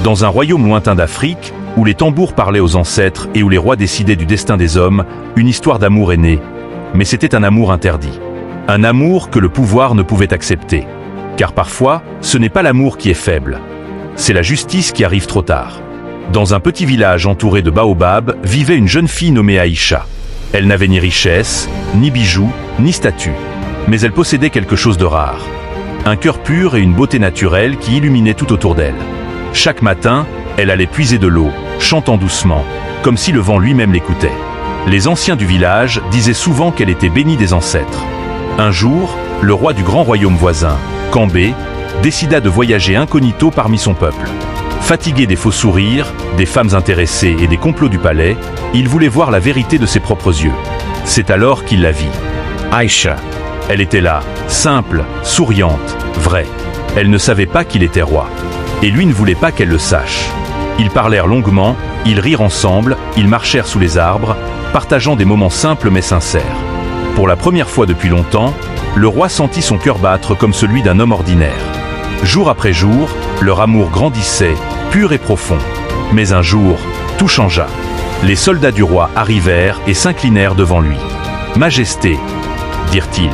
Dans un royaume lointain d'Afrique, où les tambours parlaient aux ancêtres et où les rois décidaient du destin des hommes, une histoire d'amour est née. Mais c'était un amour interdit. Un amour que le pouvoir ne pouvait accepter. Car parfois, ce n'est pas l'amour qui est faible. C'est la justice qui arrive trop tard. Dans un petit village entouré de baobabs, vivait une jeune fille nommée Aïcha. Elle n'avait ni richesse, ni bijoux, ni statut. Mais elle possédait quelque chose de rare. Un cœur pur et une beauté naturelle qui illuminaient tout autour d'elle. Chaque matin, elle allait puiser de l'eau, chantant doucement, comme si le vent lui-même l'écoutait. Les anciens du village disaient souvent qu'elle était bénie des ancêtres. Un jour, le roi du grand royaume voisin, Kambé, décida de voyager incognito parmi son peuple. Fatigué des faux sourires, des femmes intéressées et des complots du palais, il voulait voir la vérité de ses propres yeux. C'est alors qu'il la vit. Aïcha. Elle était là, simple, souriante, vraie. Elle ne savait pas qu'il était roi. Et lui ne voulait pas qu'elle le sache. Ils parlèrent longuement, ils rirent ensemble, ils marchèrent sous les arbres, partageant des moments simples mais sincères. Pour la première fois depuis longtemps, le roi sentit son cœur battre comme celui d'un homme ordinaire. Jour après jour, leur amour grandissait, pur et profond. Mais un jour, tout changea. Les soldats du roi arrivèrent et s'inclinèrent devant lui. « Majesté », dirent-ils.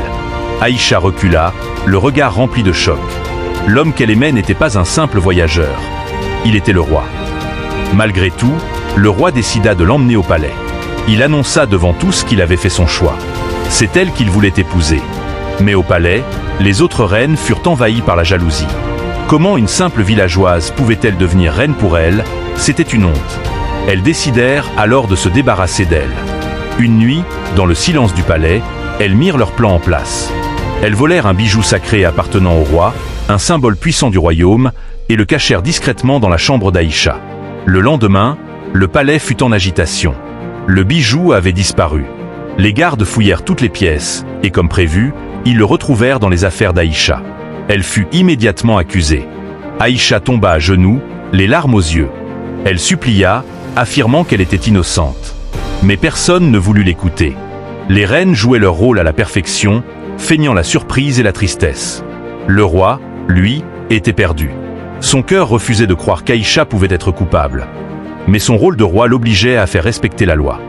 Aïcha recula, le regard rempli de choc. L'homme qu'elle aimait n'était pas un simple voyageur. Il était le roi. Malgré tout, le roi décida de l'emmener au palais. Il annonça devant tous qu'il avait fait son choix. C'est elle qu'il voulait épouser. Mais au palais, les autres reines furent envahies par la jalousie. Comment une simple villageoise pouvait-elle devenir reine pour elle? C'était une honte. Elles décidèrent alors de se débarrasser d'elle. Une nuit, dans le silence du palais, elles mirent leur plan en place. Elles volèrent un bijou sacré appartenant au roi, un symbole puissant du royaume, et le cachèrent discrètement dans la chambre d'Aïcha. Le lendemain, le palais fut en agitation. Le bijou avait disparu. Les gardes fouillèrent toutes les pièces, et comme prévu, ils le retrouvèrent dans les affaires d'Aïcha. Elle fut immédiatement accusée. Aïcha tomba à genoux, les larmes aux yeux. Elle supplia, affirmant qu'elle était innocente. Mais personne ne voulut l'écouter. Les reines jouaient leur rôle à la perfection, feignant la surprise et la tristesse. Le roi, lui, était perdu. Son cœur refusait de croire qu'Aïcha pouvait être coupable. Mais son rôle de roi l'obligeait à faire respecter la loi.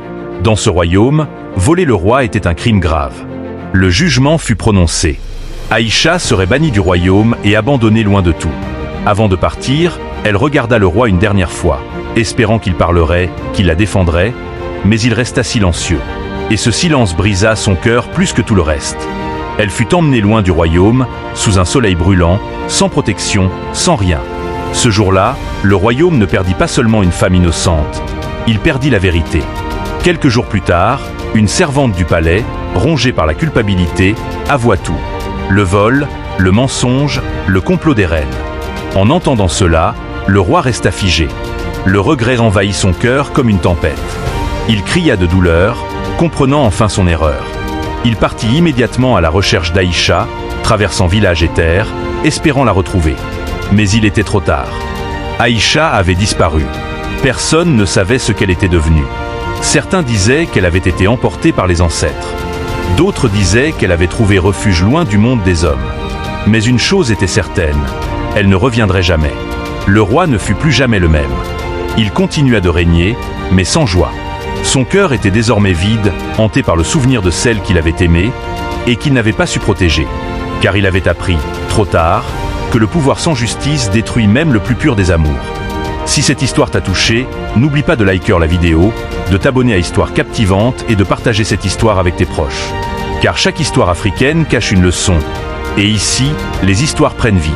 Dans ce royaume, voler le roi était un crime grave. Le jugement fut prononcé. Aïcha serait bannie du royaume et abandonnée loin de tout. Avant de partir, elle regarda le roi une dernière fois, espérant qu'il parlerait, qu'il la défendrait, mais il resta silencieux. Et ce silence brisa son cœur plus que tout le reste. Elle fut emmenée loin du royaume, sous un soleil brûlant, sans protection, sans rien. Ce jour-là, le royaume ne perdit pas seulement une femme innocente, il perdit la vérité. Quelques jours plus tard, une servante du palais, rongée par la culpabilité, avoua tout. Le vol, le mensonge, le complot des reines. En entendant cela, le roi resta figé. Le regret envahit son cœur comme une tempête. Il cria de douleur, comprenant enfin son erreur. Il partit immédiatement à la recherche d'Aïcha, traversant village et terre, espérant la retrouver. Mais il était trop tard. Aïcha avait disparu. Personne ne savait ce qu'elle était devenue. Certains disaient qu'elle avait été emportée par les ancêtres. D'autres disaient qu'elle avait trouvé refuge loin du monde des hommes. Mais une chose était certaine, elle ne reviendrait jamais. Le roi ne fut plus jamais le même. Il continua de régner, mais sans joie. Son cœur était désormais vide, hanté par le souvenir de celle qu'il avait aimée et qu'il n'avait pas su protéger. Car il avait appris, trop tard, que le pouvoir sans justice détruit même le plus pur des amours. Si cette histoire t'a touché, n'oublie pas de liker la vidéo, de t'abonner à Histoire Captivante et de partager cette histoire avec tes proches. Car chaque histoire africaine cache une leçon. Et ici, les histoires prennent vie.